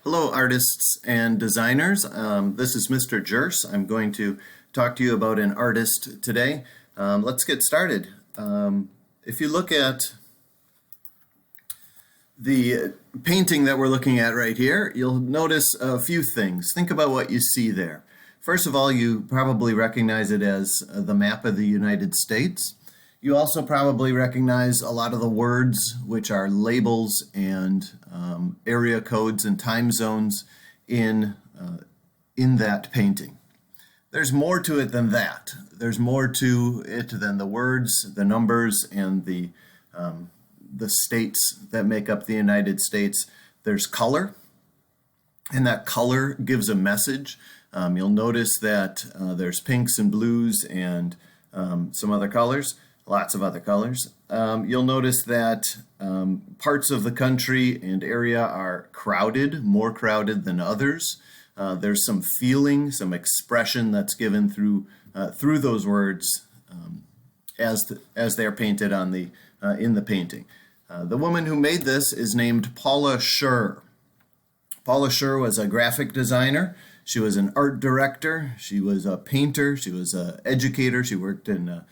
Hello, artists and designers. This is Mr. Jers. I'm going to talk to you about an artist today. Let's get started. If you look at the painting that we're looking at right here, you'll notice a few things. Think about what you see there. First of all, you probably recognize it as the map of the United States. You also probably recognize a lot of the words, which are labels and area codes and time zones in that painting. There's more to it than that. There's more to it than the words, the numbers, and the states that make up the United States. There's color, and that color gives a message. You'll notice that there's pinks and blues and some other colors. Lots of other colors. You'll notice that parts of the country and area are crowded, more crowded than others. There's some feeling, some expression that's given through those words as they're painted on in the painting. The woman who made this is named Paula Scher. Paula Scher was a graphic designer. She was an art director. She was a painter. She was an educator. She worked in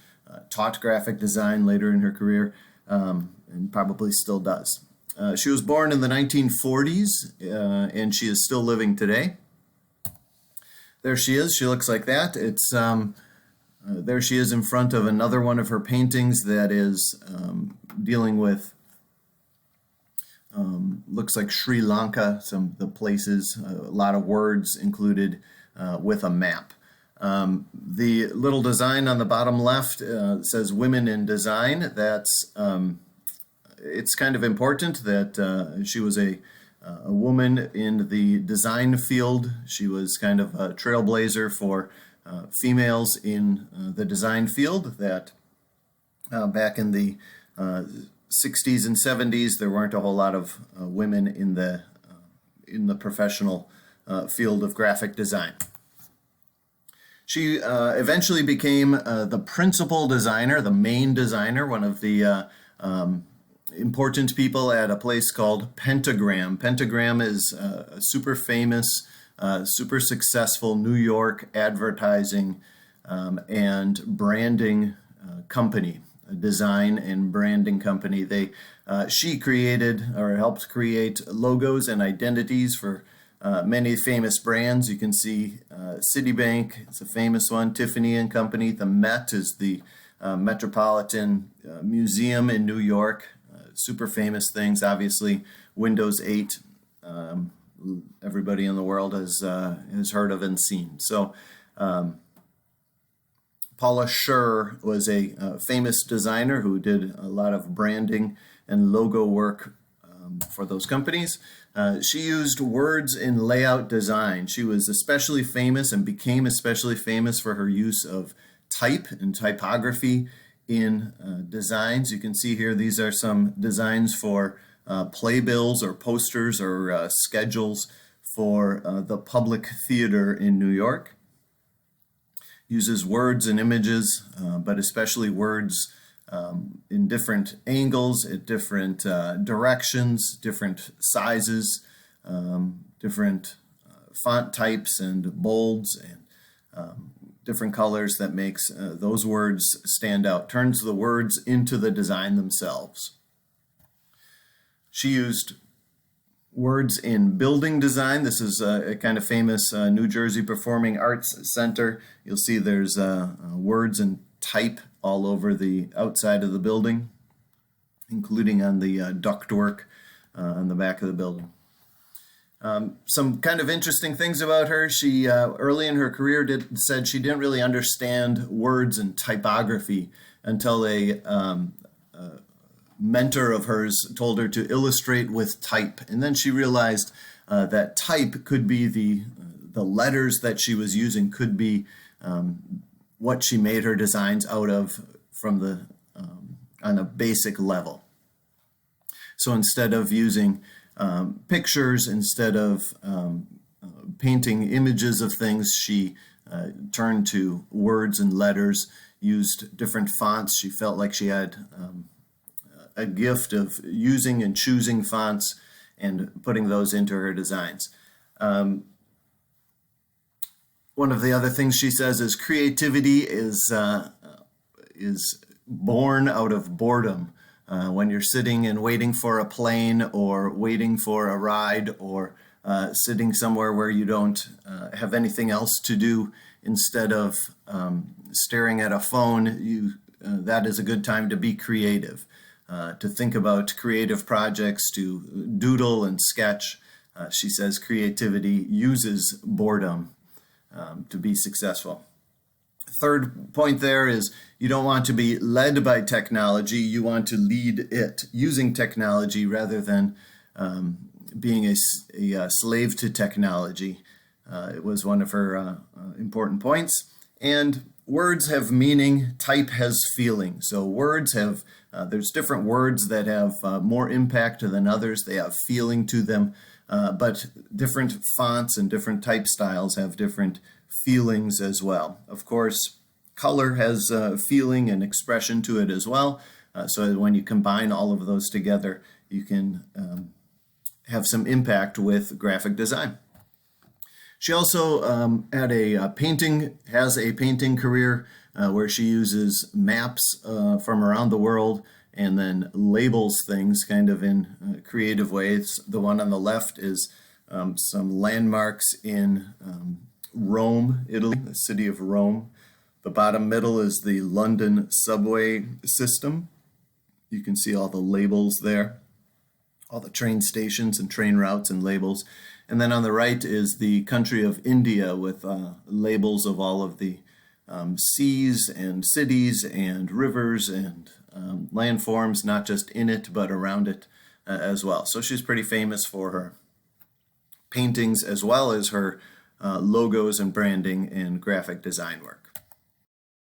taught graphic design later in her career, and probably still does. She was born in the 1940s, and she is still living today. There she is. She looks like that. There she is in front of another one of her paintings that is dealing with, looks like Sri Lanka, the places, a lot of words included with a map. The little design on the bottom left says Women in Design. It's kind of important that she was a woman in the design field. She was kind of a trailblazer for females in the design field, that back in the 60s and 70s there weren't a whole lot of women in the professional field of graphic design. She eventually became the principal designer, the main designer, one of the important people at a place called Pentagram. Pentagram is a super famous, super successful New York advertising and branding company, a design and branding company. She created or helped create logos and identities for many famous brands. You can see Citibank, it's a famous one, Tiffany and Company. The Met is the Metropolitan Museum in New York. Super famous things, obviously. Windows 8, everybody in the world has heard of and seen. So Paula Scher was a famous designer who did a lot of branding and logo work for those companies. She used words in layout design. She was especially famous and became especially famous for her use of type and typography in designs. You can see here, these are some designs for playbills or posters or schedules for the Public Theater in New York. Uses words and images, but especially words in different angles, at different directions, different sizes, different font types and bolds, and different colors that makes those words stand out, turns the words into the design themselves. She used words in building design. This is a kind of famous New Jersey Performing Arts Center. You'll see there's words and type all over the outside of the building, including on the ductwork on the back of the building. Some kind of interesting things about her. She early in her career said she didn't really understand words and typography until a mentor of hers told her to illustrate with type, and then she realized that type could be the letters that she was using, could be what she made her designs out of from on a basic level. So instead of using pictures, instead of painting images of things, she turned to words and letters, used different fonts. She felt like she had a gift of using and choosing fonts and putting those into her designs. One of the other things she says is creativity is born out of boredom. When you're sitting and waiting for a plane or waiting for a ride or sitting somewhere where you don't have anything else to do, instead of staring at a phone, that is a good time to be creative, to think about creative projects, to doodle and sketch. She says creativity uses boredom to be successful. Third point there is you don't want to be led by technology. You want to lead it using technology rather than being a slave to technology. It was one of her important points. And words have meaning, type has feeling. So words have, there's different words that have more impact than others. They have feeling to them, but different fonts and different type styles have different feelings as well. Of course, color has feeling and expression to it as well. So when you combine all of those together, you can have some impact with graphic design. She also has a painting career where she uses maps from around the world and then labels things kind of in creative ways. The one on the left is some landmarks in Rome, Italy, the city of Rome. The bottom middle is the London subway system. You can see all the labels there, all the train stations and train routes and labels. And then on the right is the country of India with labels of all of the seas and cities and rivers and landforms, not just in it, but around it as well. So she's pretty famous for her paintings as well as her logos and branding and graphic design work.